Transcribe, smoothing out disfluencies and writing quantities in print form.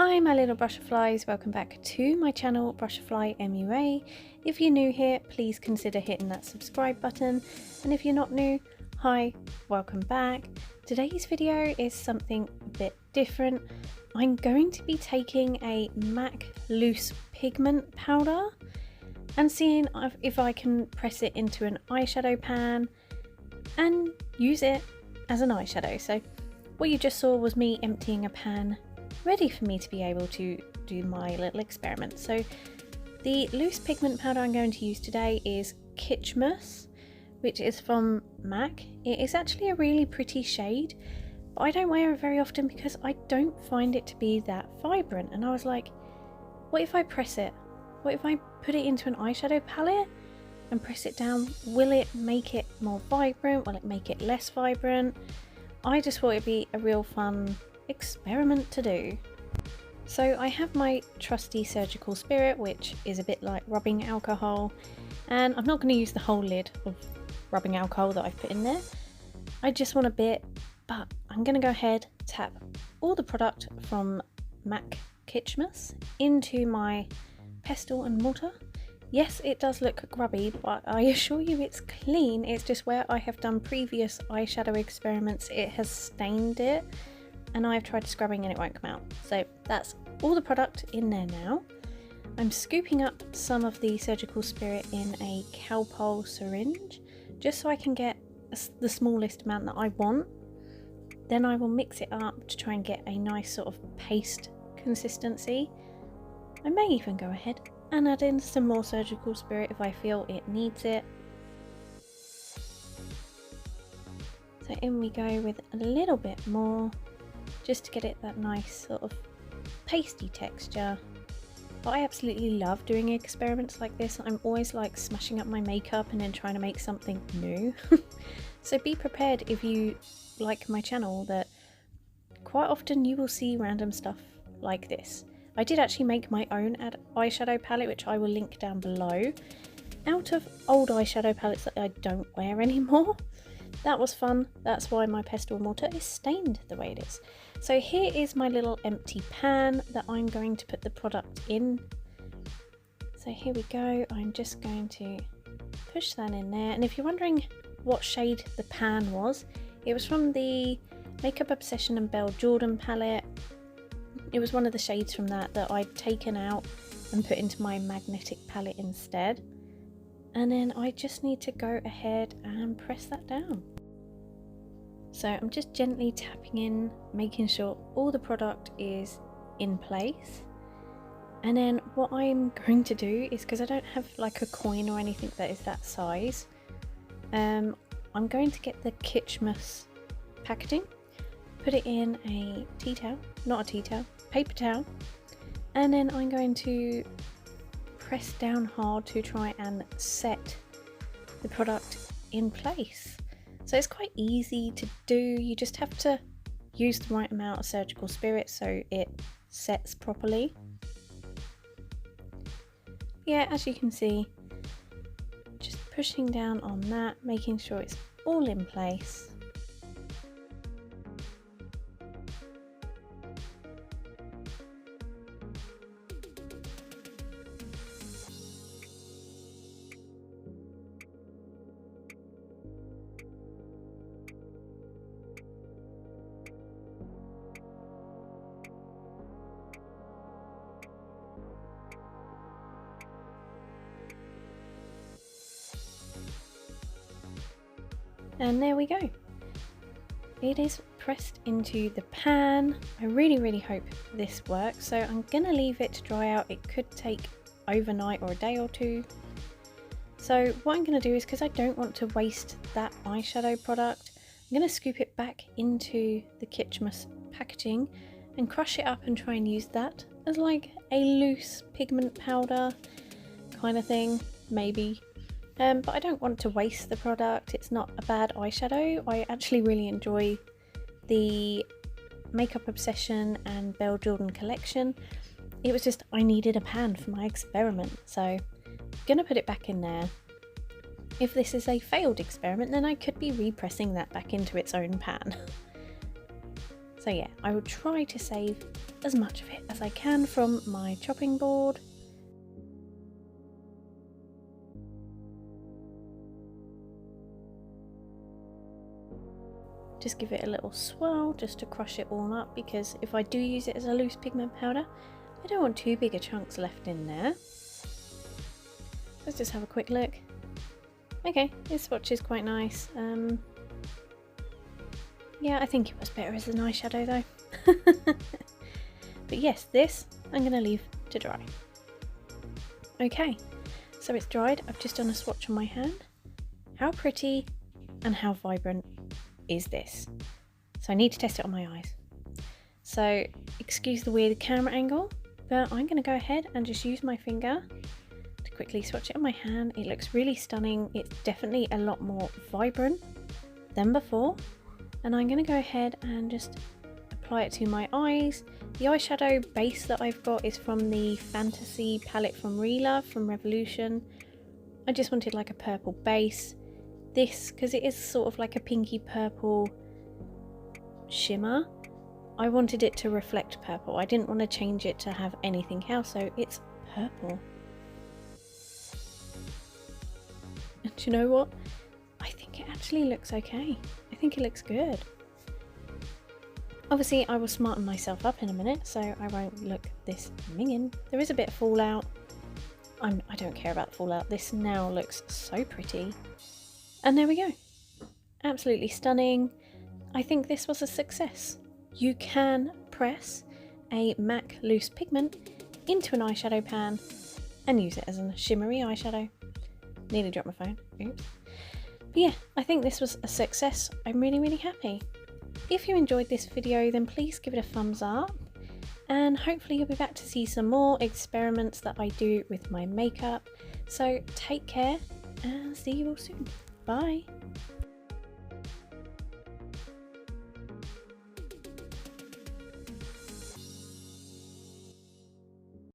Hi my little Brushflies, welcome back to my channel Brushfly MUA. If you're new here, please consider hitting that subscribe button, and if you're not new, hi, welcome back. Today's video is something a bit different. I'm going to be taking a MAC loose pigment powder and seeing if I can press it into an eyeshadow pan and use it as an eyeshadow. So what you just saw was me emptying a pan ready for me to be able to do my little experiment. So the loose pigment powder I'm going to use today is xxxx, which is from MAC. It is actually a really pretty shade, but I don't wear it very often because I don't find it to be that vibrant. And I was like, what if I press it? What if I put it into an eyeshadow palette and press it down? Will it make it more vibrant? Will it make it less vibrant? I just thought it'd be a real fun experiment to do. So I have my trusty surgical spirit, which is a bit like rubbing alcohol, and I'm not going to use the whole lid of rubbing alcohol that I've put in there. I just want a bit, but I'm going to go ahead, tap all the product from MAC xxxx into my pestle and mortar. Yes, it does look grubby, but I assure you it's clean. It's just where I have done previous eyeshadow experiments, it has stained it, and I've tried scrubbing and it won't come out. So that's all the product in there now. I'm scooping up some of the surgical spirit in a cowpole syringe just so I can get the smallest amount that I want. Then I will mix it up to try and get a nice sort of paste consistency. I may even go ahead and add in some more surgical spirit if I feel it needs it. So in we go with a little bit more, just to get it that nice sort of pasty texture. But I absolutely love doing experiments like this. I'm always like smashing up my makeup and then trying to make something new. So be prepared if you like my channel that quite often you will see random stuff like this. I did actually make my own eyeshadow palette, which I will link down below, out of old eyeshadow palettes that I don't wear anymore. That was fun. That's why my pestle and mortar is stained the way it is. So here is my little empty pan that I'm going to put the product in. So here we go. I'm just going to push that in there. And if you're wondering what shade the pan was, it was from the Makeup Obsession and Belle Jordan palette. It was one of the shades from that I'd taken out and put into my magnetic palette instead. And then I just need to go ahead and press that down. So I'm just gently tapping in, making sure all the product is in place. And then what I'm going to do is, because I don't have like a coin or anything that is that size, I'm going to get the xxxx packaging, put it in a tea towel, not a tea towel, paper towel, and then I'm going to press down hard to try and set the product in place. So it's quite easy to do, you just have to use the right amount of surgical spirit so it sets properly. Yeah, as you can see, just pushing down on that, making sure it's all in place. And there we go. It is pressed into the pan. I really hope this works. So I'm gonna leave it to dry out. It could take overnight or a day or two. So what I'm gonna do is, because I don't want to waste that eyeshadow product, I'm gonna scoop it back into the xxxx packaging and crush it up and try and use that as like a loose pigment powder kind of thing, maybe. But I don't want to waste the product. It's not a bad eyeshadow. I actually really enjoy the Makeup Obsession and Belle Jordan collection. It was just I needed a pan for my experiment, so I'm gonna put it back in there. If this is a failed experiment, then I could be repressing that back into its own pan. So yeah, I will try to save as much of it as I can from my chopping board. Just give it a little swirl just to crush it all up, because if I do use it as a loose pigment powder, I don't want too big a chunks left in there. Let's just have a quick look. Okay, this swatch is quite nice. Yeah, I think it was better as an eyeshadow though. But yes, this I'm going to leave to dry. Okay, so it's dried. I've just done a swatch on my hand. How pretty and how vibrant is this? So I need to test it on my eyes. So excuse the weird camera angle, but I'm going to go ahead and just use my finger to quickly swatch it on my hand. It looks really stunning. It's definitely a lot more vibrant than before. And I'm going to go ahead and just apply it to my eyes. The eyeshadow base that I've got is from the Fantasy palette from Relove from Revolution. I just wanted like a purple base. This, because it is sort of like a pinky purple shimmer, I wanted it to reflect purple. I didn't want to change it to have anything else, so it's purple. And do you know what? I think it actually looks okay. I think it looks good. Obviously I will smarten myself up in a minute, so I won't look this minging. There is a bit of fallout. I don't care about the fallout. This now looks so pretty. And there we go. Absolutely stunning. I think this was a success. You can press a MAC loose pigment into an eyeshadow pan and use it as a shimmery eyeshadow. Nearly dropped my phone. Oops. But yeah, I think this was a success. I'm really happy. If you enjoyed this video, then please give it a thumbs up, and hopefully you'll be back to see some more experiments that I do with my makeup. So take care and see you all soon. Bye.